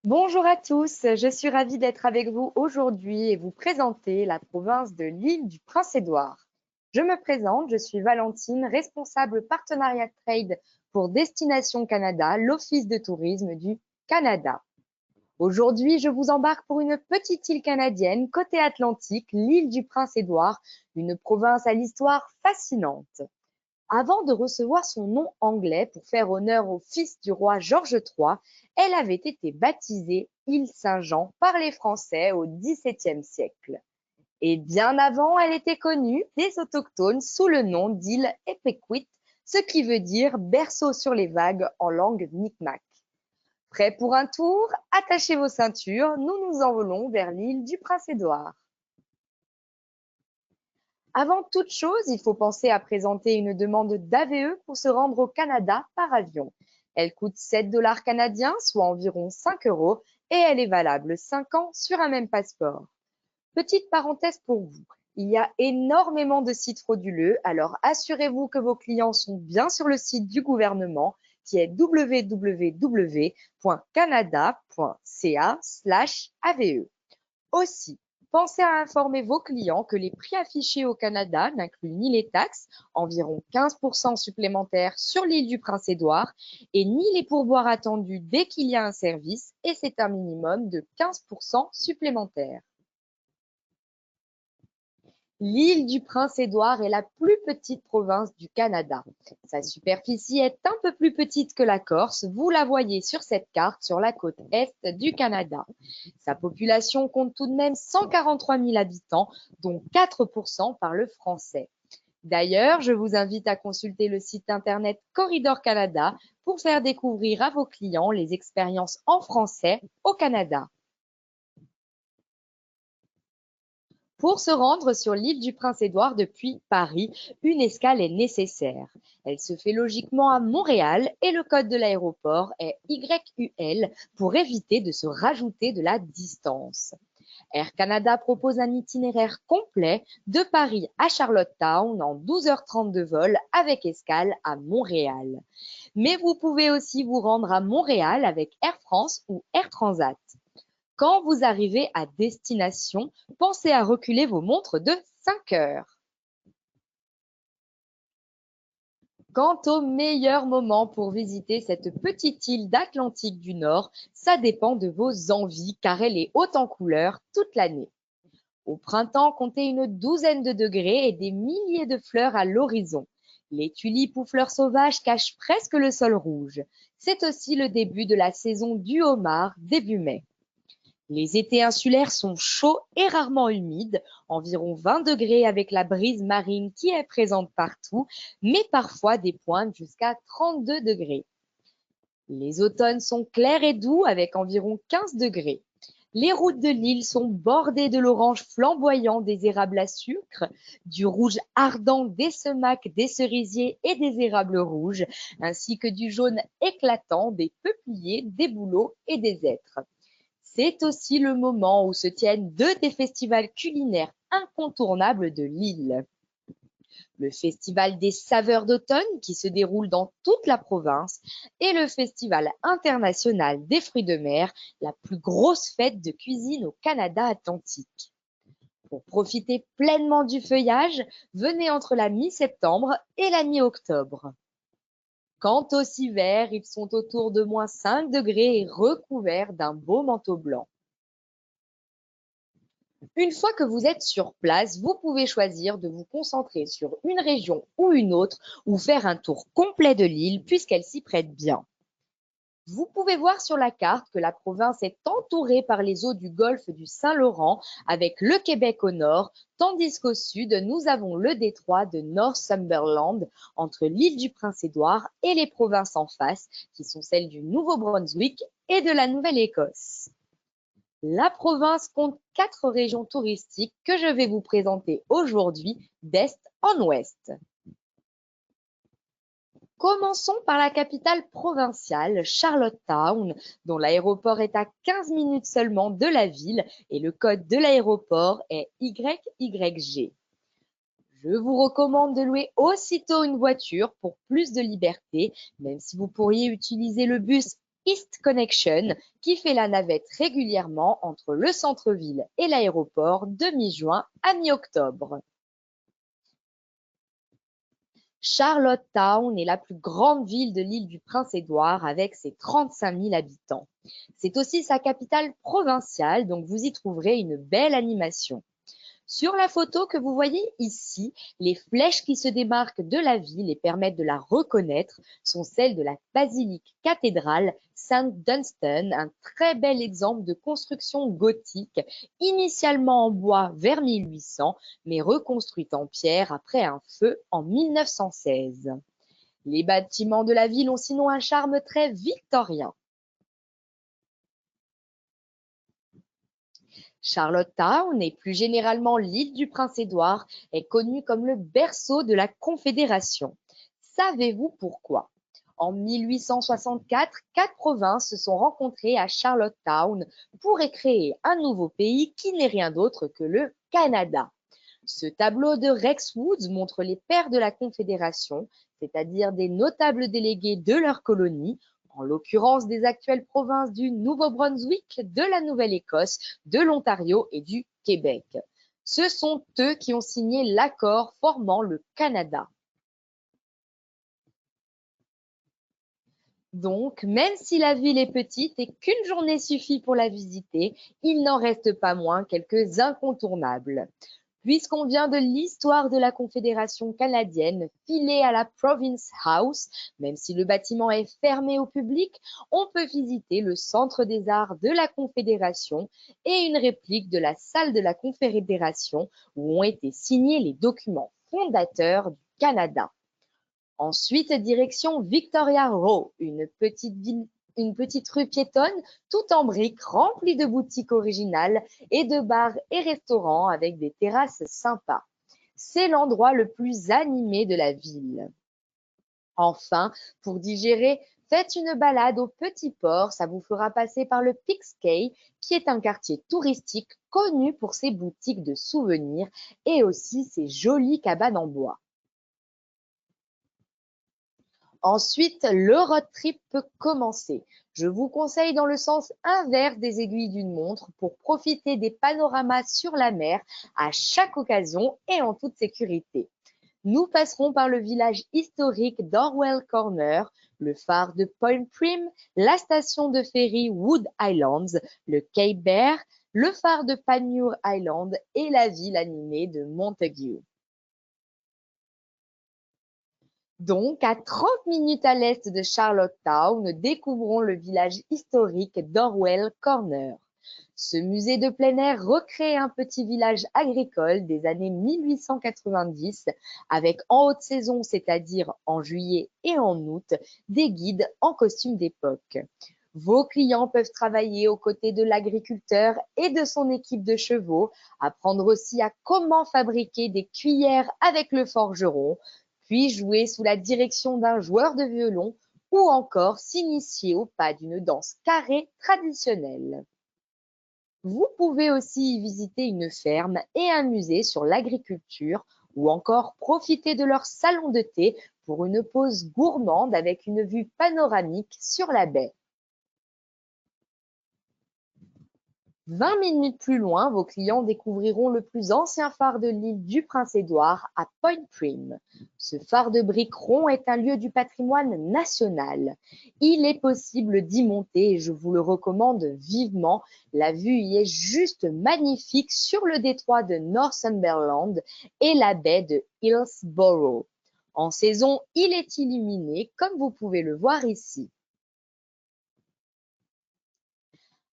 Bonjour à tous, je suis ravie d'être avec vous aujourd'hui et vous présenter la province de l'île du Prince-Édouard. Je me présente, je suis Valentine, responsable partenariat trade pour Destination Canada, l'Office de tourisme du Canada. Aujourd'hui, je vous embarque pour une petite île canadienne côté Atlantique, l'île du Prince-Édouard, une province à l'histoire fascinante. Avant de recevoir son nom anglais pour faire honneur au fils du roi George III, elle avait été baptisée île Saint-Jean par les Français au XVIIe siècle. Et bien avant, elle était connue des autochtones sous le nom d'île Epecuit, ce qui veut dire berceau sur les vagues en langue micmac. Prêt pour un tour? Attachez vos ceintures, nous nous envolons vers l'île du Prince-Édouard. Avant toute chose, il faut penser à présenter une demande d'AVE pour se rendre au Canada par avion. Elle coûte 7 dollars canadiens, soit environ 5 euros, et elle est valable 5 ans sur un même passeport. Petite parenthèse pour vous, il y a énormément de sites frauduleux, alors assurez-vous que vos clients sont bien sur le site du gouvernement qui est www.canada.ca/AVE. Aussi, pensez à informer vos clients que les prix affichés au Canada n'incluent ni les taxes, environ 15% supplémentaires sur l'île du Prince-Édouard, et ni les pourboires attendus dès qu'il y a un service, et c'est un minimum de 15% supplémentaires. L'île du Prince-Édouard est la plus petite province du Canada. Sa superficie est un peu plus petite que la Corse, vous la voyez sur cette carte sur la côte est du Canada. Sa population compte tout de même 143 000 habitants, dont 4% parlent français. D'ailleurs, je vous invite à consulter le site internet Corridor Canada pour faire découvrir à vos clients les expériences en français au Canada. Pour se rendre sur l'île du Prince-Édouard depuis Paris, une escale est nécessaire. Elle se fait logiquement à Montréal et le code de l'aéroport est YUL pour éviter de se rajouter de la distance. Air Canada propose un itinéraire complet de Paris à Charlottetown en 12h30 de vol avec escale à Montréal. Mais vous pouvez aussi vous rendre à Montréal avec Air France ou Air Transat. Quand vous arrivez à destination, pensez à reculer vos montres de 5 heures. Quant au meilleur moment pour visiter cette petite île d'Atlantique du Nord, ça dépend de vos envies car elle est haute en couleurs toute l'année. Au printemps, comptez une douzaine de degrés et des milliers de fleurs à l'horizon. Les tulipes ou fleurs sauvages cachent presque le sol rouge. C'est aussi le début de la saison du homard, début mai. Les étés insulaires sont chauds et rarement humides, environ 20 degrés avec la brise marine qui est présente partout, mais parfois des pointes jusqu'à 32 degrés. Les automnes sont clairs et doux avec environ 15 degrés. Les routes de l'île sont bordées de l'orange flamboyant des érables à sucre, du rouge ardent des semacs, des cerisiers et des érables rouges, ainsi que du jaune éclatant des peupliers, des bouleaux et des hêtres. C'est aussi le moment où se tiennent deux des festivals culinaires incontournables de l'île. Le Festival des saveurs d'automne qui se déroule dans toute la province et le Festival international des fruits de mer, la plus grosse fête de cuisine au Canada atlantique. Pour profiter pleinement du feuillage, venez entre la mi-septembre et la mi-octobre. Quant aux hivers, ils sont autour de moins 5 degrés et recouverts d'un beau manteau blanc. Une fois que vous êtes sur place, vous pouvez choisir de vous concentrer sur une région ou une autre ou faire un tour complet de l'île puisqu'elle s'y prête bien. Vous pouvez voir sur la carte que la province est entourée par les eaux du golfe du Saint-Laurent avec le Québec au nord, tandis qu'au sud, nous avons le détroit de Northumberland entre l'île du Prince-Édouard et les provinces en face, qui sont celles du Nouveau-Brunswick et de la Nouvelle-Écosse. La province compte 4 régions touristiques que je vais vous présenter aujourd'hui d'est en ouest. Commençons par la capitale provinciale, Charlottetown, dont l'aéroport est à 15 minutes seulement de la ville et le code de l'aéroport est YYG. Je vous recommande de louer aussitôt une voiture pour plus de liberté, même si vous pourriez utiliser le bus East Connection qui fait la navette régulièrement entre le centre-ville et l'aéroport de mi-juin à mi-octobre. Charlottetown est la plus grande ville de l'île du Prince-Édouard avec ses 35 000 habitants. C'est aussi sa capitale provinciale, donc vous y trouverez une belle animation. Sur la photo que vous voyez ici, les flèches qui se démarquent de la ville et permettent de la reconnaître sont celles de la basilique cathédrale Saint-Dunstan, un très bel exemple de construction gothique, initialement en bois vers 1800, mais reconstruite en pierre après un feu en 1916. Les bâtiments de la ville ont sinon un charme très victorien. Charlottetown, et plus généralement l'île du Prince-Édouard, est connue comme le berceau de la Confédération. Savez-vous pourquoi? En 1864, 4 provinces se sont rencontrées à Charlottetown pour créer un nouveau pays qui n'est rien d'autre que le Canada. Ce tableau de Rex Woods montre les pères de la Confédération, c'est-à-dire des notables délégués de leur colonie, en l'occurrence des actuelles provinces du Nouveau-Brunswick, de la Nouvelle-Écosse, de l'Ontario et du Québec. Ce sont eux qui ont signé l'accord formant le Canada. Donc, même si la ville est petite et qu'une journée suffit pour la visiter, il n'en reste pas moins quelques incontournables. Puisqu'on vient de l'histoire de la Confédération canadienne, filée à la Province House, même si le bâtiment est fermé au public, on peut visiter le Centre des arts de la Confédération et une réplique de la salle de la Confédération où ont été signés les documents fondateurs du Canada. Ensuite, direction Victoria Row, une petite rue piétonne tout en briques remplie de boutiques originales et de bars et restaurants avec des terrasses sympas. C'est l'endroit le plus animé de la ville. Enfin, pour digérer, faites une balade au Petit Port, ça vous fera passer par le Peaks Quay, qui est un quartier touristique connu pour ses boutiques de souvenirs et aussi ses jolies cabanes en bois. Ensuite, le road trip peut commencer. Je vous conseille dans le sens inverse des aiguilles d'une montre pour profiter des panoramas sur la mer à chaque occasion et en toute sécurité. Nous passerons par le village historique d'Orwell Corner, le phare de Point Prim, la station de ferry Wood Islands, le Cape Bear, le phare de Panmure Island et la ville animée de Montague. Donc, à 30 minutes à l'est de Charlottetown, découvrons le village historique d'Orwell Corner. Ce musée de plein air recrée un petit village agricole des années 1890 avec en haute saison, c'est-à-dire en juillet et en août, des guides en costume d'époque. Vos clients peuvent travailler aux côtés de l'agriculteur et de son équipe de chevaux, apprendre aussi à comment fabriquer des cuillères avec le forgeron, puis jouer sous la direction d'un joueur de violon ou encore s'initier au pas d'une danse carrée traditionnelle. Vous pouvez aussi y visiter une ferme et un musée sur l'agriculture ou encore profiter de leur salon de thé pour une pause gourmande avec une vue panoramique sur la baie. 20 minutes plus loin, vos clients découvriront le plus ancien phare de l'île du Prince-Édouard à Point Prim. Ce phare de briques ronds est un lieu du patrimoine national. Il est possible d'y monter et je vous le recommande vivement. La vue y est juste magnifique sur le détroit de Northumberland et la baie de Hillsborough. En saison, il est illuminé comme vous pouvez le voir ici.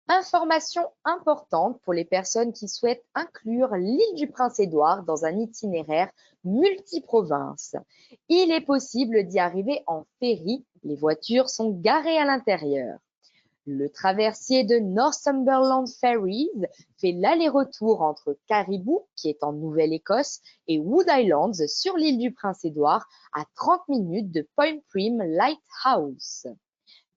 Information importante pour les personnes qui souhaitent inclure l'île du Prince-Édouard dans un itinéraire multiprovince. Il est possible d'y arriver en ferry, les voitures sont garées à l'intérieur. Le traversier de Northumberland Ferries fait l'aller-retour entre Caribou, qui est en Nouvelle-Écosse, et Wood Islands sur l'île du Prince-Édouard à 30 minutes de Point Prim Lighthouse.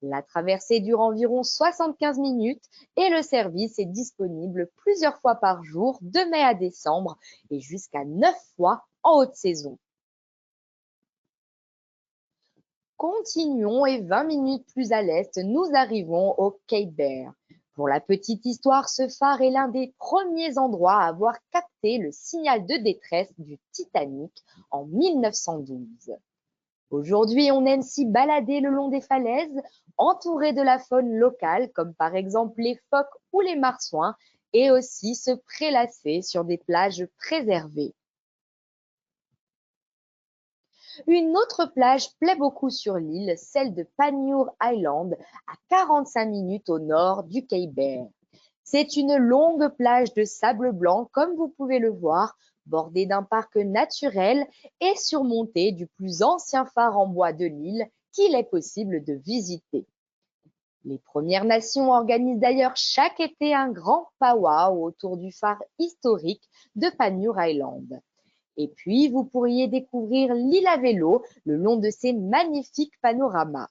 La traversée dure environ 75 minutes et le service est disponible plusieurs fois par jour de mai à décembre et jusqu'à 9 fois en haute saison. continuons et 20 minutes plus à l'est, nous arrivons au Cape Bear. Pour la petite histoire, ce phare est l'un des premiers endroits à avoir capté le signal de détresse du Titanic en 1912. Aujourd'hui, on aime s'y balader le long des falaises, entouré de la faune locale, comme par exemple les phoques ou les marsouins, et aussi se prélasser sur des plages préservées. Une autre plage plaît beaucoup sur l'île, celle de Panmure Island, à 45 minutes au nord du Cape Bear. C'est une longue plage de sable blanc, comme vous pouvez le voir, bordée d'un parc naturel et surmontée du plus ancien phare en bois de l'île qu'il est possible de visiter. Les Premières Nations organisent d'ailleurs chaque été un grand powwow autour du phare historique de Panmure Island. Et puis, vous pourriez découvrir l'île à vélo le long de ces magnifiques panoramas.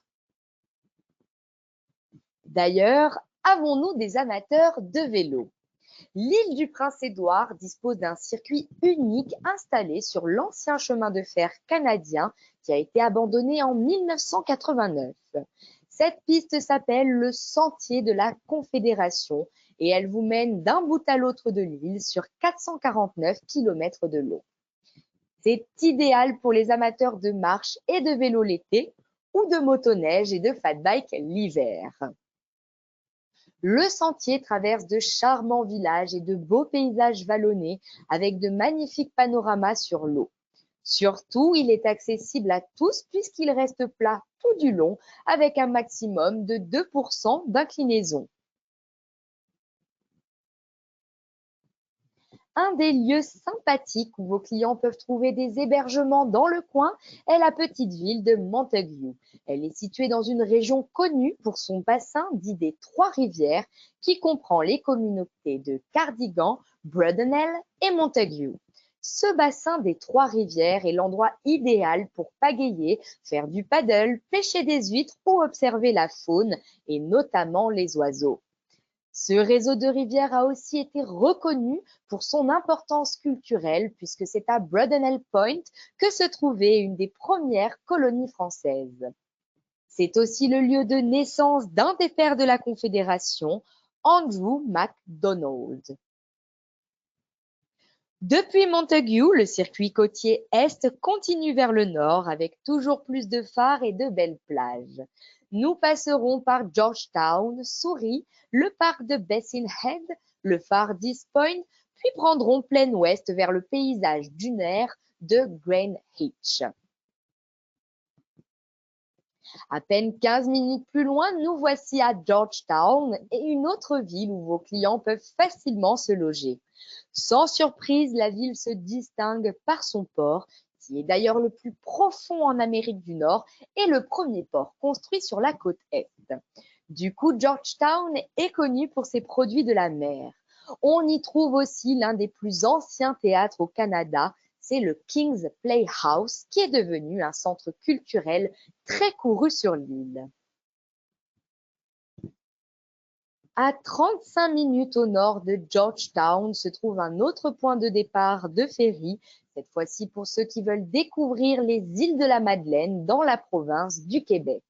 D'ailleurs, avons-nous des amateurs de vélo? L'île du Prince-Édouard dispose d'un circuit unique installé sur l'ancien chemin de fer canadien qui a été abandonné en 1989. Cette piste s'appelle le Sentier de la Confédération et elle vous mène d'un bout à l'autre de l'île sur 449 km de long. C'est idéal pour les amateurs de marche et de vélo l'été ou de motoneige et de fat bike l'hiver. Le sentier traverse de charmants villages et de beaux paysages vallonnés avec de magnifiques panoramas sur l'eau. Surtout, il est accessible à tous puisqu'il reste plat tout du long avec un maximum de 2% d'inclinaison. Un des lieux sympathiques où vos clients peuvent trouver des hébergements dans le coin est la petite ville de Montague. Elle est située dans une région connue pour son bassin dit des Trois-Rivières qui comprend les communautés de Cardigan, Brudenell et Montague. Ce bassin des Trois-Rivières est l'endroit idéal pour pagayer, faire du paddle, pêcher des huîtres ou observer la faune et notamment les oiseaux. Ce réseau de rivières a aussi été reconnu pour son importance culturelle puisque c'est à Brudenell Point que se trouvait une des premières colonies françaises. C'est aussi le lieu de naissance d'un des pères de la Confédération, Andrew MacDonald. Depuis Montague, le circuit côtier Est continue vers le nord avec toujours plus de phares et de belles plages. Nous passerons par Georgetown, Souris, le parc de Basin Head, le phare d'East Point, puis prendrons plein ouest vers le paysage dunaire de Greenwich. À peine 15 minutes plus loin, nous voici à Georgetown et une autre ville où vos clients peuvent facilement se loger. Sans surprise, la ville se distingue par son port, qui est d'ailleurs le plus profond en Amérique du Nord et le premier port construit sur la côte Est. Du coup, Georgetown est connu pour ses produits de la mer. On y trouve aussi l'un des plus anciens théâtres au Canada, c'est le King's Playhouse, qui est devenu un centre culturel très couru sur l'île. À 35 minutes au nord de Georgetown se trouve un autre point de départ de ferry, cette fois-ci pour ceux qui veulent découvrir les îles de la Madeleine dans la province du Québec.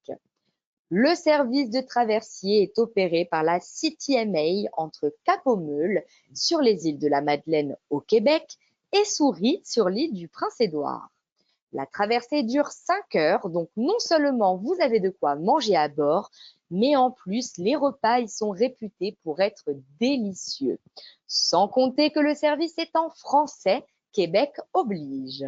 Le service de traversier est opéré par la CTMA entre Cap-aux-Meules sur les îles de la Madeleine au Québec et Souris sur l'île du Prince-Édouard. La traversée dure 5 heures, donc non seulement vous avez de quoi manger à bord, mais en plus, les repas y sont réputés pour être délicieux. Sans compter que le service est en français, Québec oblige.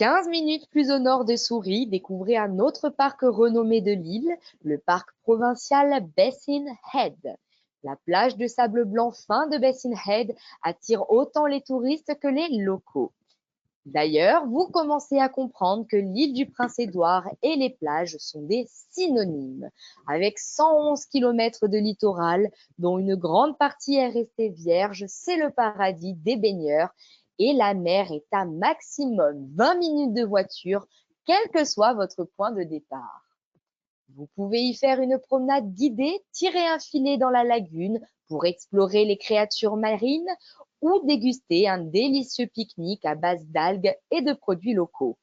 15 minutes plus au nord de Souris, découvrez un autre parc renommé de l'île, le parc provincial Basin Head. La plage de sable blanc fin de Basin Head attire autant les touristes que les locaux. D'ailleurs, vous commencez à comprendre que l'île du Prince-Édouard et les plages sont des synonymes. Avec 111 km de littoral, dont une grande partie est restée vierge, c'est le paradis des baigneurs et la mer est à maximum 20 minutes de voiture, quel que soit votre point de départ. Vous pouvez y faire une promenade guidée, tirer un filet dans la lagune pour explorer les créatures marines ou déguster un délicieux pique-nique à base d'algues et de produits locaux.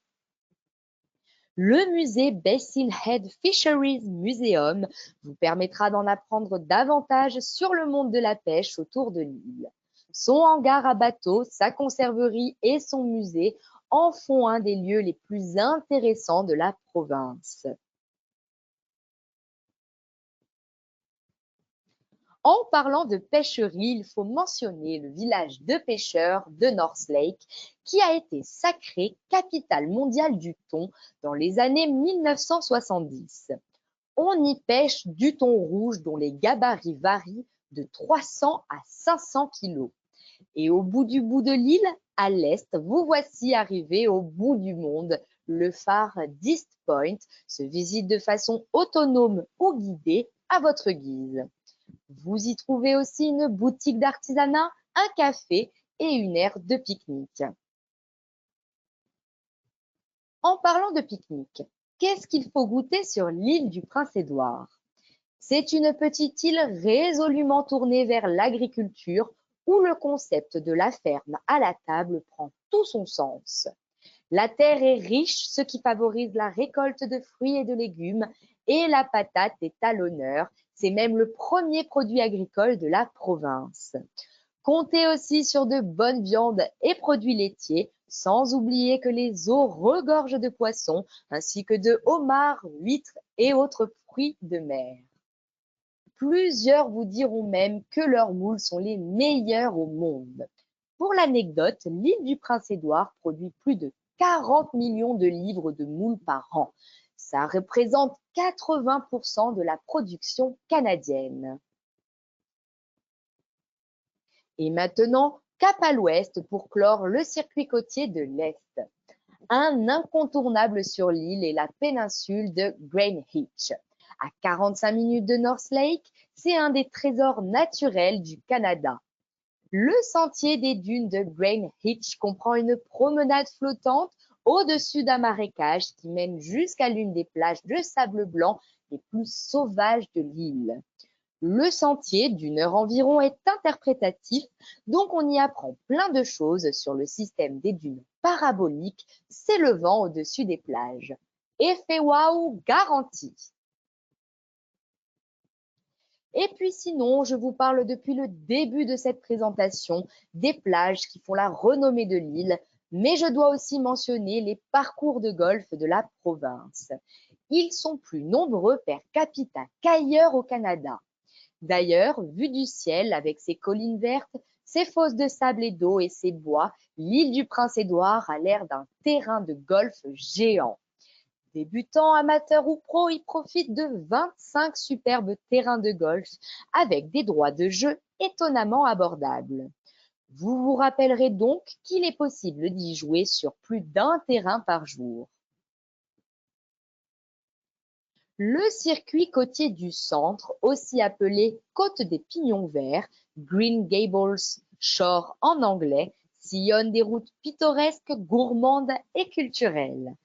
Le musée Basin Head Fisheries Museum vous permettra d'en apprendre davantage sur le monde de la pêche autour de l'île. Son hangar à bateaux, sa conserverie et son musée en font un des lieux les plus intéressants de la province. En parlant de pêcherie, il faut mentionner le village de pêcheurs de North Lake qui a été sacré capitale mondiale du thon dans les années 1970. On y pêche du thon rouge dont les gabarits varient de 300 à 500 kilos. Et au bout de l'île, à l'est, vous voici arrivé au bout du monde. Le phare d'East Point se visite de façon autonome ou guidée à votre guise. Vous y trouvez aussi une boutique d'artisanat, un café et une aire de pique-nique. En parlant de pique-nique, qu'est-ce qu'il faut goûter sur l'île du Prince-Édouard? C'est une petite île résolument tournée vers l'agriculture où le concept de la ferme à la table prend tout son sens. La terre est riche, ce qui favorise la récolte de fruits et de légumes, et la patate est à l'honneur. C'est même le premier produit agricole de la province. Comptez aussi sur de bonnes viandes et produits laitiers, sans oublier que les eaux regorgent de poissons, ainsi que de homards, huîtres et autres fruits de mer. Plusieurs vous diront même que leurs moules sont les meilleurs au monde. Pour l'anecdote, l'île du Prince-Édouard produit plus de 40 millions de livres de moules par an. Ça représente 80% de la production canadienne. Et maintenant, cap à l'ouest pour clore le circuit côtier de l'Est. Un incontournable sur l'île est la péninsule de Greenwich. À 45 minutes de North Lake, c'est un des trésors naturels du Canada. Le sentier des dunes de Greenwich comprend une promenade flottante au-dessus d'un marécage qui mène jusqu'à l'une des plages de sable blanc les plus sauvages de l'île. Le sentier, d'une heure environ, est interprétatif, donc on y apprend plein de choses sur le système des dunes paraboliques s'élevant au-dessus des plages. Effet waouh garanti! Et puis sinon, je vous parle depuis le début de cette présentation des plages qui font la renommée de l'île, mais je dois aussi mentionner les parcours de golf de la province. Ils sont plus nombreux per capita qu'ailleurs au Canada. D'ailleurs, vue du ciel avec ses collines vertes, ses fosses de sable et d'eau et ses bois, l'île du Prince-Édouard a l'air d'un terrain de golf géant. Débutants, amateurs ou pros y profitent de 25 superbes terrains de golf avec des droits de jeu étonnamment abordables. Vous vous rappellerez donc qu'il est possible d'y jouer sur plus d'un terrain par jour. Le circuit côtier du centre, aussi appelé Côte des Pignons Verts, Green Gables Shore en anglais, sillonne des routes pittoresques, gourmandes et culturelles.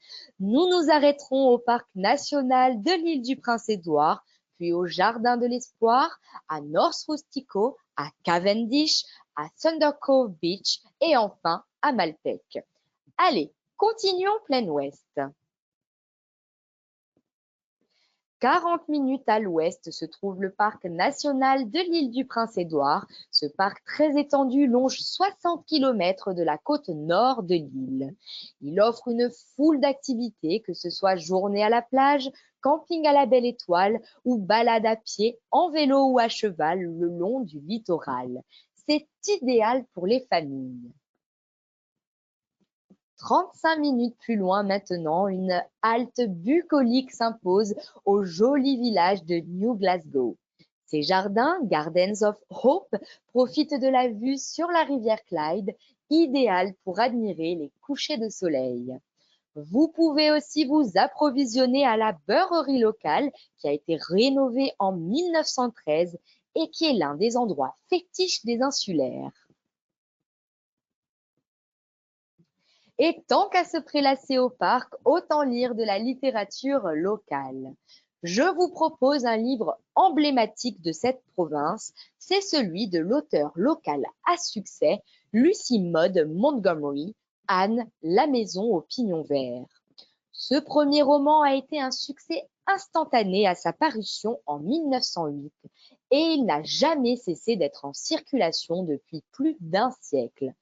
Nous nous arrêterons au parc national de l'île du Prince-Édouard, puis au Jardin de l'Espoir, à North Rustico, à Cavendish, à Thunder Cove Beach et enfin à Malpeque. Allez, continuons plein ouest. 40 minutes à l'ouest se trouve le parc national de l'île du Prince-Édouard. Ce parc très étendu longe 60 km de la côte nord de l'île. Il offre une foule d'activités, que ce soit journée à la plage, camping à la Belle Étoile ou balade à pied, en vélo ou à cheval le long du littoral. C'est idéal pour les familles. 35 minutes plus loin maintenant, une halte bucolique s'impose au joli village de New Glasgow. Ces jardins, Gardens of Hope, profitent de la vue sur la rivière Clyde, idéale pour admirer les couchers de soleil. Vous pouvez aussi vous approvisionner à la beurrerie locale qui a été rénovée en 1913 et qui est l'un des endroits fétiches des insulaires. Et tant qu'à se prélasser au parc, autant lire de la littérature locale. Je vous propose un livre emblématique de cette province, c'est celui de l'auteur local à succès, Lucy Maud Montgomery, Anne, la maison aux pignons verts. Ce premier roman a été un succès instantané à sa parution en 1908 et il n'a jamais cessé d'être en circulation depuis plus d'un siècle.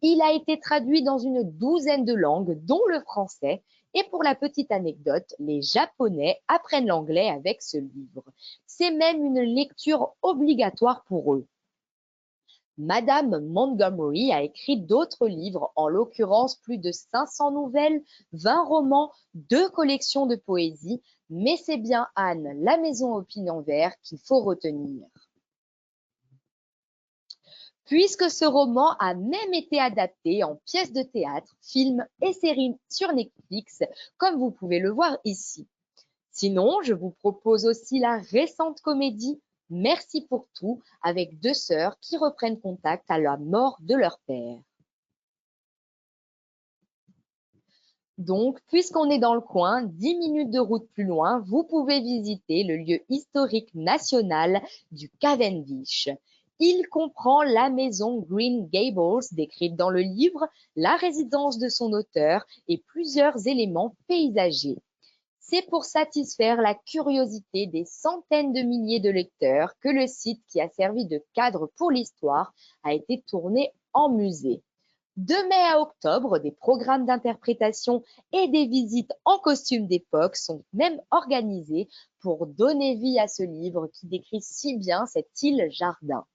Il a été traduit dans une douzaine de langues, dont le français, et pour la petite anecdote, les Japonais apprennent l'anglais avec ce livre. C'est même une lecture obligatoire pour eux. Madame Montgomery a écrit d'autres livres, en l'occurrence plus de 500 nouvelles, 20 romans, 2 collections de poésie, mais c'est bien Anne, la maison au pignon vert, qu'il faut retenir. Puisque ce roman a même été adapté en pièce de théâtre, film et série sur Netflix, comme vous pouvez le voir ici. Sinon, je vous propose aussi la récente comédie Merci pour tout, avec 2 sœurs qui reprennent contact à la mort de leur père. Donc, puisqu'on est dans le coin, 10 minutes de route plus loin, vous pouvez visiter le lieu historique national du Cavendish. Il comprend la maison Green Gables, décrite dans le livre, la résidence de son auteur et plusieurs éléments paysagers. C'est pour satisfaire la curiosité des centaines de milliers de lecteurs que le site qui a servi de cadre pour l'histoire a été tourné en musée. De mai à octobre, des programmes d'interprétation et des visites en costume d'époque sont même organisés pour donner vie à ce livre qui décrit si bien cette île-jardin.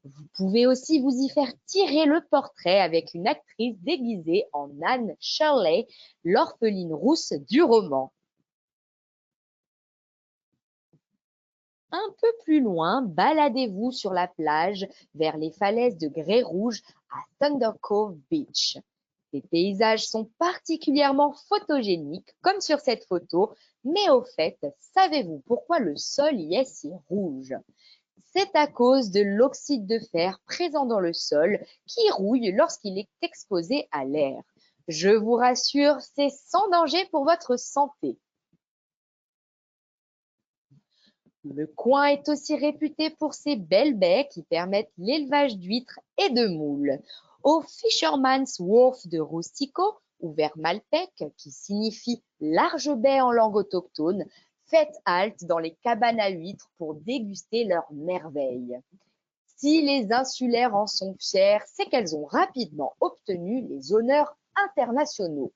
Vous pouvez aussi vous y faire tirer le portrait avec une actrice déguisée en Anne Shirley, l'orpheline rousse du roman. Un peu plus loin, baladez-vous sur la plage vers les falaises de Grès Rouge à Thunder Cove Beach. Ces paysages sont particulièrement photogéniques, comme sur cette photo, mais au fait, savez-vous pourquoi le sol y est si rouge? C'est à cause de l'oxyde de fer présent dans le sol qui rouille lorsqu'il est exposé à l'air. Je vous rassure, c'est sans danger pour votre santé. Le coin est aussi réputé pour ses belles baies qui permettent l'élevage d'huîtres et de moules. Au Fisherman's Wharf de Rustico, ou vers Malpec, qui signifie large baie en langue autochtone, faites halte dans les cabanes à huîtres pour déguster leurs merveilles. Si les insulaires en sont fiers, c'est qu'elles ont rapidement obtenu les honneurs internationaux.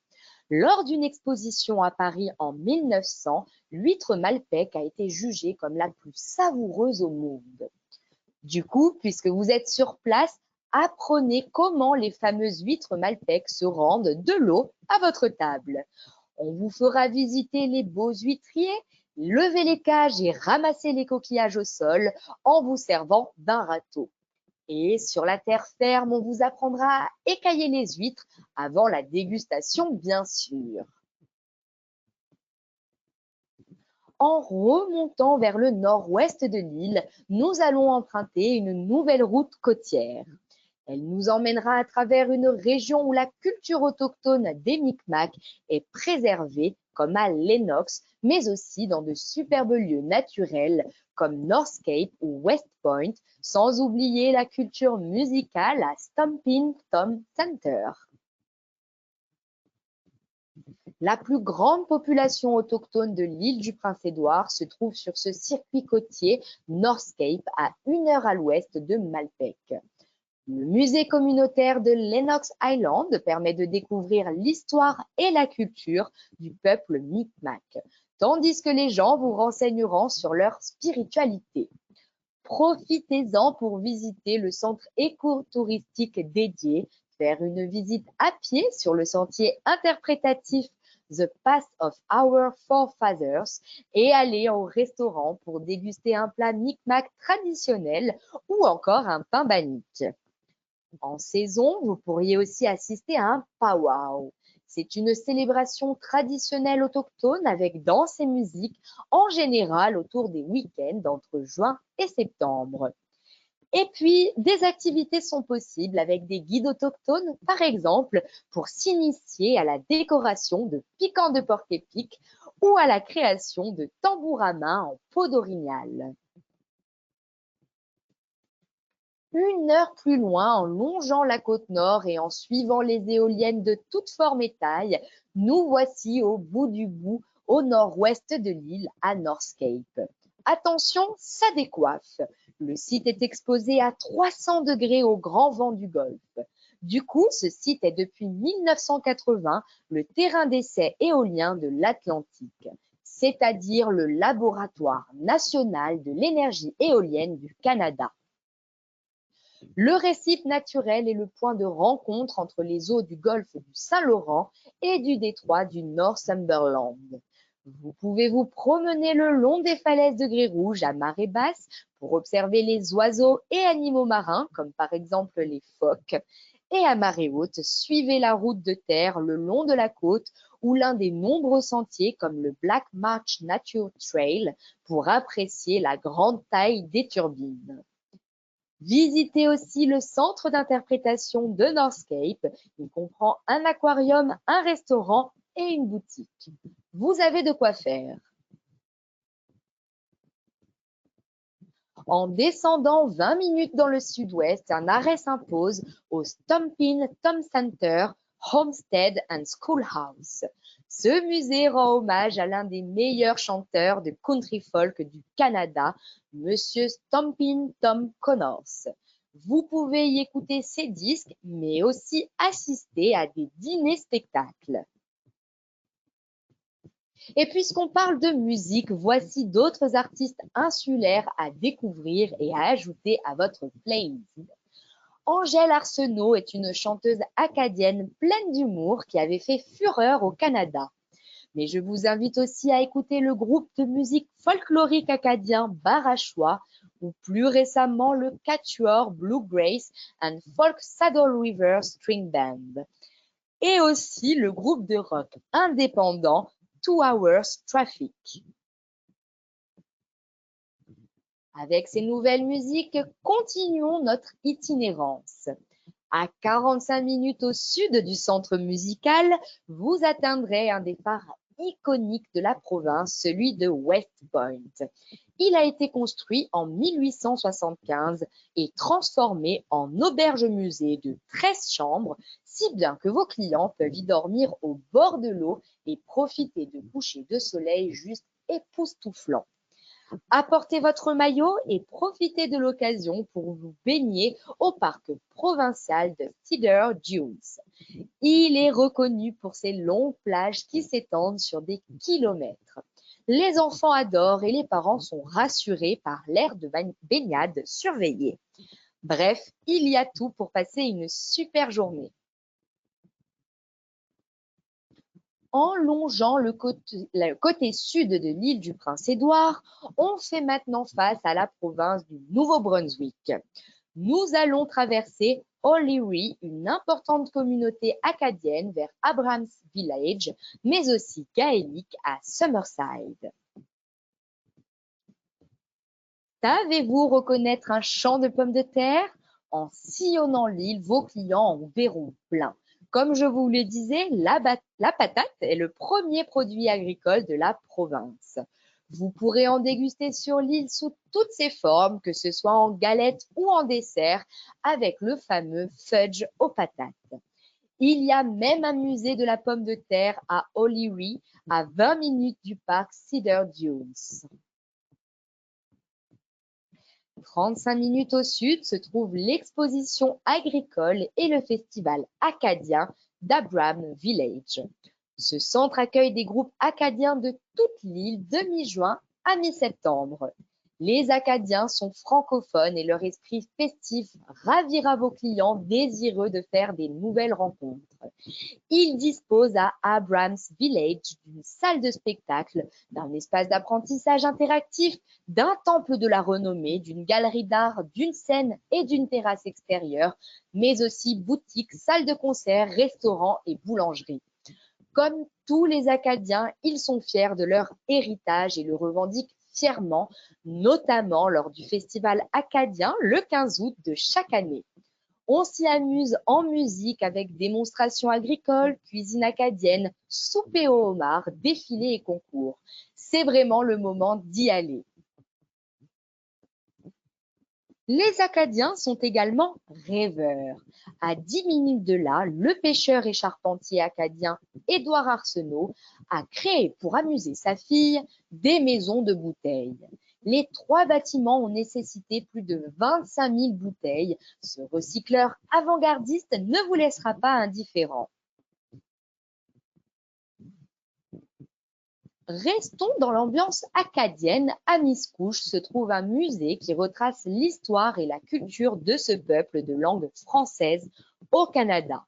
Lors d'une exposition à Paris en 1900, l'huître Malpec a été jugée comme la plus savoureuse au monde. Du coup, puisque vous êtes sur place, apprenez comment les fameuses huîtres Malpec se rendent de l'eau à votre table. On vous fera visiter les beaux huîtriers, lever les cages et ramasser les coquillages au sol en vous servant d'un râteau. Et sur la terre ferme, on vous apprendra à écailler les huîtres avant la dégustation, bien sûr. En remontant vers le nord-ouest de l'île, nous allons emprunter une nouvelle route côtière. Elle nous emmènera à travers une région où la culture autochtone des Micmacs est préservée, comme à Lennox, mais aussi dans de superbes lieux naturels comme North Cape ou West Point, sans oublier la culture musicale à Stompin' Tom Center. La plus grande population autochtone de l'île du Prince-Édouard se trouve sur ce circuit côtier North Cape, à 1 heure à l'ouest de Malpec. Le musée communautaire de Lennox Island permet de découvrir l'histoire et la culture du peuple Micmac, tandis que les gens vous renseigneront sur leur spiritualité. Profitez-en pour visiter le centre écotouristique dédié, faire une visite à pied sur le sentier interprétatif The Path of Our Forefathers et aller au restaurant pour déguster un plat Micmac traditionnel ou encore un pain bannique. En saison, vous pourriez aussi assister à un powwow. C'est une célébration traditionnelle autochtone avec danse et musique, en général autour des week-ends entre juin et septembre. Et puis, des activités sont possibles avec des guides autochtones, par exemple, pour s'initier à la décoration de piquants de porc-épic ou à la création de tambours à main en peau d'orignal. 1 heure plus loin, en longeant la côte nord et en suivant les éoliennes de toutes formes et tailles, nous voici au bout du bout, au nord-ouest de l'île, à North Cape. Attention, ça décoiffe. Le site est exposé à 300 degrés au grand vent du Golfe. Du coup, ce site est depuis 1980 le terrain d'essai éolien de l'Atlantique, c'est-à-dire le laboratoire national de l'énergie éolienne du Canada. Le récif naturel est le point de rencontre entre les eaux du golfe du Saint-Laurent et du détroit du Northumberland. Vous pouvez vous promener le long des falaises de grès rouge à marée basse pour observer les oiseaux et animaux marins, comme par exemple les phoques. Et à marée haute, suivez la route de terre le long de la côte ou l'un des nombreux sentiers comme le Black Marsh Nature Trail pour apprécier la grande taille des turbines. Visitez aussi le centre d'interprétation de North Cape. Il comprend un aquarium, un restaurant et une boutique. Vous avez de quoi faire. En descendant 20 minutes dans le sud-ouest, un arrêt s'impose au Stompin' Tom Center, Homestead and Schoolhouse. Ce musée rend hommage à l'un des meilleurs chanteurs de country folk du Canada, Monsieur Stompin' Tom Connors. Vous pouvez y écouter ses disques, mais aussi assister à des dîners-spectacles. Et puisqu'on parle de musique, voici d'autres artistes insulaires à découvrir et à ajouter à votre playlist. Angèle Arsenault est une chanteuse acadienne pleine d'humour qui avait fait fureur au Canada. Mais je vous invite aussi à écouter le groupe de musique folklorique acadien Barachois ou plus récemment le quatuor Bluegrass and Folk Saddle River String Band. Et aussi le groupe de rock indépendant 2 Hours Traffic. Avec ces nouvelles musiques, continuons notre itinérance. À 45 minutes au sud du centre musical, vous atteindrez un des phares iconiques de la province, celui de West Point. Il a été construit en 1875 et transformé en auberge-musée de 13 chambres, si bien que vos clients peuvent y dormir au bord de l'eau et profiter de couchers de soleil juste époustouflants. Apportez votre maillot et profitez de l'occasion pour vous baigner au parc provincial de Cedar Dunes. Il est reconnu pour ses longues plages qui s'étendent sur des kilomètres. Les enfants adorent et les parents sont rassurés par l'aire de baignade surveillée. Bref, il y a tout pour passer une super journée. En longeant le côté sud de l'île du Prince-Édouard, on fait maintenant face à la province du Nouveau-Brunswick. Nous allons traverser O'Leary, une importante communauté acadienne, vers Abrams Village, mais aussi gaélique à Summerside. Savez-vous reconnaître un champ de pommes de terre? En sillonnant l'île, vos clients en verront plein. Comme je vous le disais, la patate est le premier produit agricole de la province. Vous pourrez en déguster sur l'île sous toutes ses formes, que ce soit en galette ou en dessert, avec le fameux fudge aux patates. Il y a même un musée de la pomme de terre à O'Leary, à 20 minutes du parc Cedar Dunes. 35 minutes au sud se trouve l'exposition agricole et le festival acadien d'Abram Village. Ce centre accueille des groupes acadiens de toute l'île de mi-juin à mi-septembre. Les Acadiens sont francophones et leur esprit festif ravira vos clients désireux de faire des nouvelles rencontres. Ils disposent à Abrams Village d'une salle de spectacle, d'un espace d'apprentissage interactif, d'un temple de la renommée, d'une galerie d'art, d'une scène et d'une terrasse extérieure, mais aussi boutiques, salles de concert, restaurants et boulangeries. Comme tous les Acadiens, ils sont fiers de leur héritage et le revendiquent fièrement, notamment lors du festival acadien le 15 août de chaque année. On s'y amuse en musique avec démonstrations agricoles, cuisine acadienne, souper au homard, défilés et concours. C'est vraiment le moment d'y aller. Les Acadiens sont également rêveurs. À 10 minutes de là, le pêcheur et charpentier acadien Édouard Arsenault a créé pour amuser sa fille des maisons de bouteilles. Les 3 bâtiments ont nécessité plus de 25 000 bouteilles. Ce recycleur avant-gardiste ne vous laissera pas indifférent. Restons dans l'ambiance acadienne. À Miscouche se trouve un musée qui retrace l'histoire et la culture de ce peuple de langue française au Canada.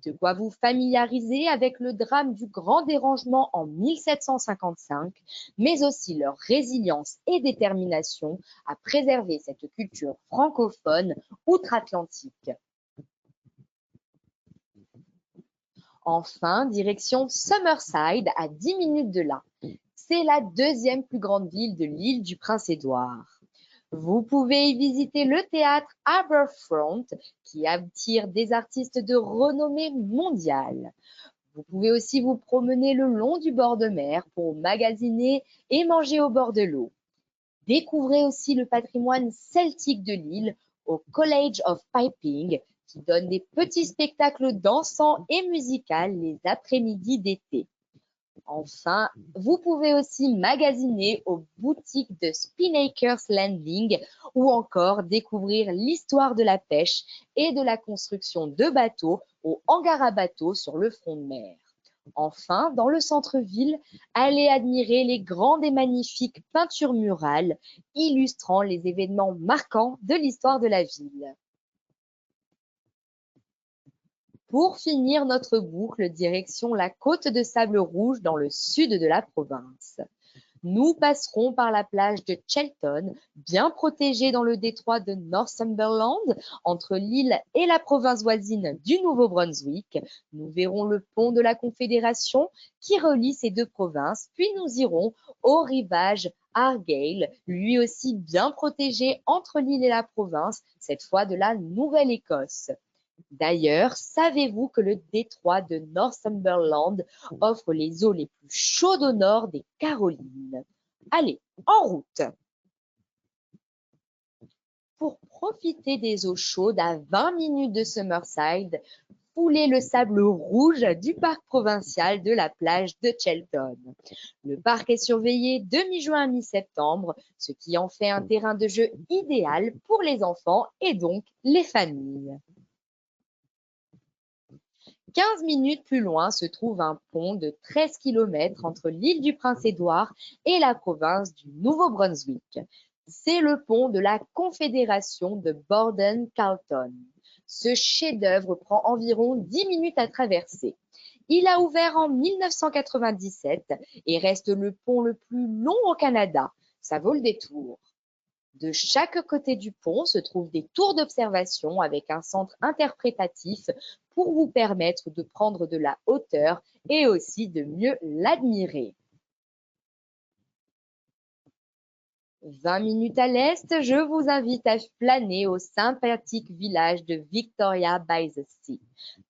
De quoi vous familiariser avec le drame du Grand Dérangement en 1755, mais aussi leur résilience et détermination à préserver cette culture francophone outre-Atlantique. Enfin, direction Summerside, à 10 minutes de là. C'est la 2e plus grande ville de l'île du Prince-Édouard. Vous pouvez y visiter le théâtre Harbourfront qui attire des artistes de renommée mondiale. Vous pouvez aussi vous promener le long du bord de mer pour magasiner et manger au bord de l'eau. Découvrez aussi le patrimoine celtique de l'île au College of Piping qui donne des petits spectacles dansants et musicaux les après-midi d'été. Enfin, vous pouvez aussi magasiner aux boutiques de Spinnaker's Landing ou encore découvrir l'histoire de la pêche et de la construction de bateaux au hangar à bateaux sur le front de mer. Enfin, dans le centre-ville, allez admirer les grandes et magnifiques peintures murales illustrant les événements marquants de l'histoire de la ville. Pour finir notre boucle, direction la côte de Sable Rouge dans le sud de la province. Nous passerons par la plage de Shelton, bien protégée dans le détroit de Northumberland, entre l'île et la province voisine du Nouveau-Brunswick. Nous verrons le pont de la Confédération qui relie ces 2 provinces, puis nous irons au rivage Argyle, lui aussi bien protégé entre l'île et la province, cette fois de la Nouvelle-Écosse. D'ailleurs, savez-vous que le détroit de Northumberland offre les eaux les plus chaudes au nord des Carolines? Allez, en route! Pour profiter des eaux chaudes à 20 minutes de Summerside, foulez le sable rouge du parc provincial de la plage de Shelton. Le parc est surveillé de mi-juin à mi-septembre, ce qui en fait un terrain de jeu idéal pour les enfants et donc les familles. 15 minutes plus loin se trouve un pont de 13 km entre l'île du Prince-Édouard et la province du Nouveau-Brunswick. C'est le pont de la Confédération de Borden-Carleton. Ce chef-d'œuvre prend environ 10 minutes à traverser. Il a ouvert en 1997 et reste le pont le plus long au Canada. Ça vaut le détour. De chaque côté du pont se trouvent des tours d'observation avec un centre interprétatif pour vous permettre de prendre de la hauteur et aussi de mieux l'admirer. 20 minutes à l'est, je vous invite à flâner au sympathique village de Victoria by the Sea.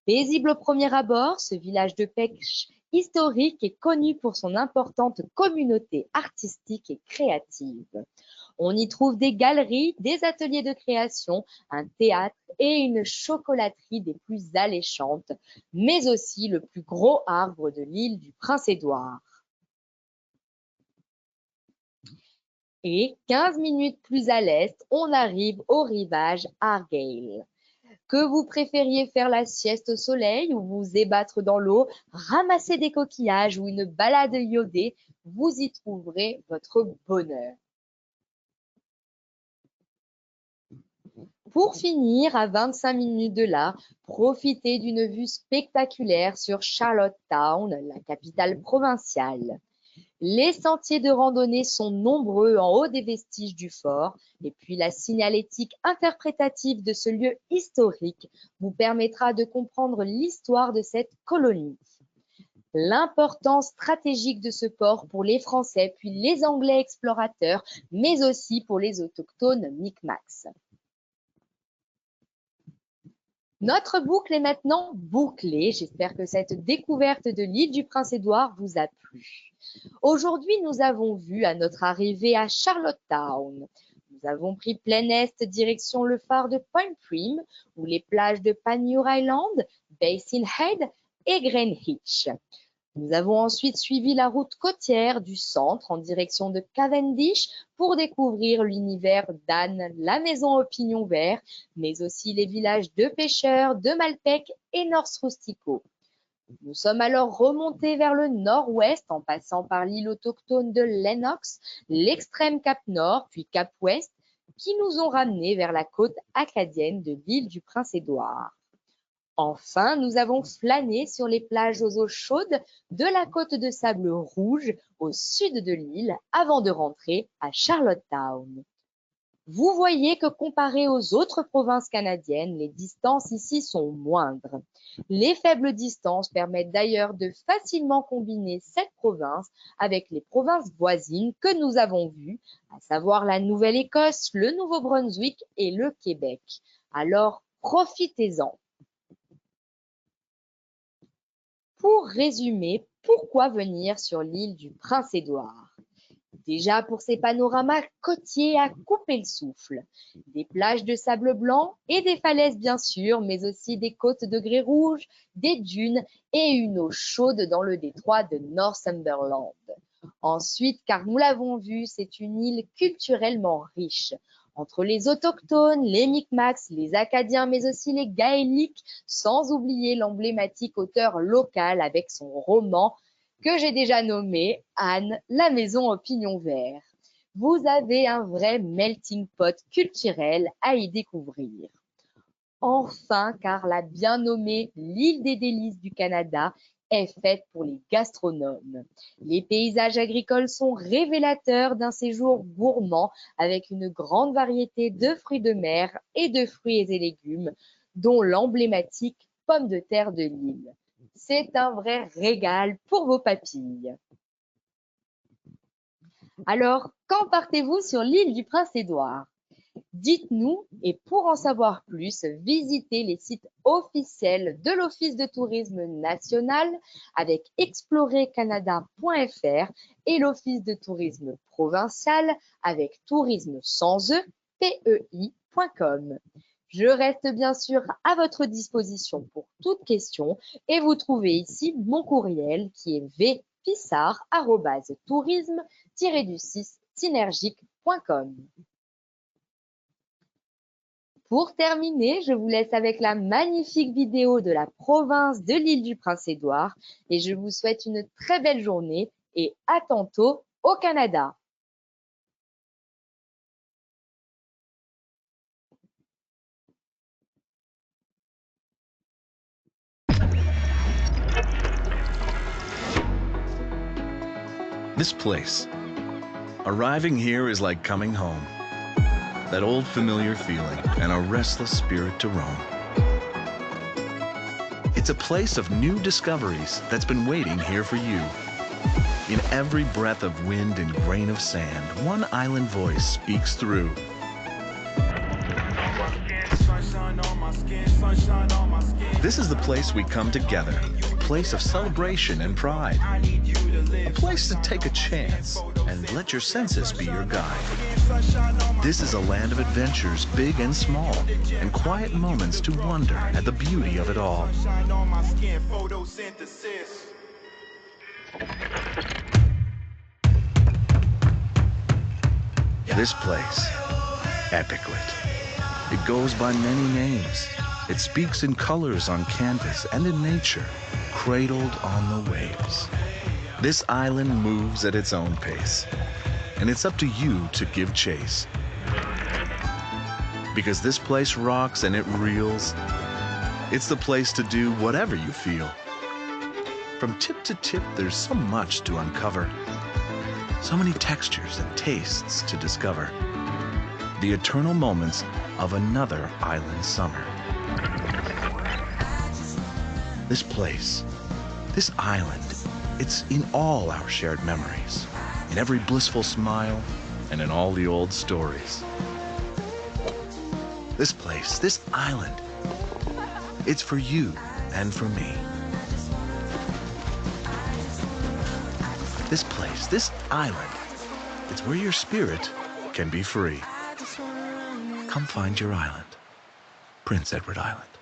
Paisible au premier abord, ce village de pêche historique est connu pour son importante communauté artistique et créative. On y trouve des galeries, des ateliers de création, un théâtre et une chocolaterie des plus alléchantes, mais aussi le plus gros arbre de l'île du Prince-Édouard. Et 15 minutes plus à l'est, on arrive au rivage Argyle. Que vous préfériez faire la sieste au soleil ou vous ébattre dans l'eau, ramasser des coquillages ou une balade iodée, vous y trouverez votre bonheur. Pour finir, à 25 minutes de là, profitez d'une vue spectaculaire sur Charlottetown, la capitale provinciale. Les sentiers de randonnée sont nombreux en haut des vestiges du fort et puis la signalétique interprétative de ce lieu historique vous permettra de comprendre l'histoire de cette colonie. L'importance stratégique de ce port pour les Français puis les Anglais explorateurs, mais aussi pour les autochtones Micmacs. Notre boucle est maintenant bouclée. J'espère que cette découverte de l'île du Prince-Édouard vous a plu. Aujourd'hui, nous avons vu à notre arrivée à Charlottetown. Nous Nous avons pris plein est direction le phare de Point Prim ou les plages de Panmure Island, Basin Head et Greenwich. Nous avons ensuite suivi la route côtière du centre en direction de Cavendish pour découvrir l'univers d'Anne, la maison au pignon vert, mais aussi les villages de pêcheurs de Malpec et North Rustico. Nous sommes alors remontés vers le nord-ouest en passant par l'île autochtone de Lennox, l'extrême Cap Nord puis Cap Ouest, qui nous ont ramenés vers la côte acadienne de l'île du Prince-Édouard. Enfin, nous avons flâné sur les plages aux eaux chaudes de la côte de sable rouge au sud de l'île avant de rentrer à Charlottetown. Vous voyez que comparé aux autres provinces canadiennes, les distances ici sont moindres. Les faibles distances permettent d'ailleurs de facilement combiner cette province avec les provinces voisines que nous avons vues, à savoir la Nouvelle-Écosse, le Nouveau-Brunswick et le Québec. Alors, profitez-en. Pour résumer, pourquoi venir sur l'île du Prince-Édouard? Déjà pour ses panoramas côtiers à couper le souffle, des plages de sable blanc et des falaises bien sûr, mais aussi des côtes de grès rouge, des dunes et une eau chaude dans le détroit de Northumberland. Ensuite, car nous l'avons vu, c'est une île culturellement riche. Entre les autochtones, les Micmacs, les Acadiens, mais aussi les Gaéliques, sans oublier l'emblématique auteur local avec son roman que j'ai déjà nommé Anne, la maison au pignon vert. Vous avez un vrai melting pot culturel à y découvrir. Enfin, car la bien nommée l'île des délices du Canada est faite pour les gastronomes. Les paysages agricoles sont révélateurs d'un séjour gourmand avec une grande variété de fruits de mer et de fruits et légumes, dont l'emblématique pomme de terre de l'île. C'est un vrai régal pour vos papilles. Alors, quand partez-vous sur l'île du Prince-Édouard? Dites-nous et pour en savoir plus, visitez les sites officiels de l'Office de tourisme national avec explorercanada.fr et l'Office de tourisme provincial avec tourisme sans e, pei.com. Je reste bien sûr à votre disposition pour toute question et vous trouvez ici mon courriel qui est vpissard@tourisme-synergique.com. Pour terminer, je vous laisse avec la magnifique vidéo de la province de l'île du Prince-Édouard et je vous souhaite une très belle journée et à tantôt au Canada. This place. Arriving here is like coming home. That old familiar feeling and a restless spirit to roam. It's a place of new discoveries that's been waiting here for you. In every breath of wind and grain of sand, one island voice speaks through. This is the place we come together, a place of celebration and pride, a place to take a chance and let your senses be your guide. This is a land of adventures, big and small, and quiet moments to wonder at the beauty of it all. This place, Epiclet. It goes by many names. It speaks in colors on canvas and in nature, cradled on the waves. This island moves at its own pace, and it's up to you to give chase. Because this place rocks and it reels, it's the place to do whatever you feel. From tip to tip, there's so much to uncover, so many textures and tastes to discover. The eternal moments of another island summer. This place, this island, it's in all our shared memories, in every blissful smile, and in all the old stories. This place, this island, it's for you and for me. This place, this island, it's where your spirit can be free. come find your island. Prince Edward Island.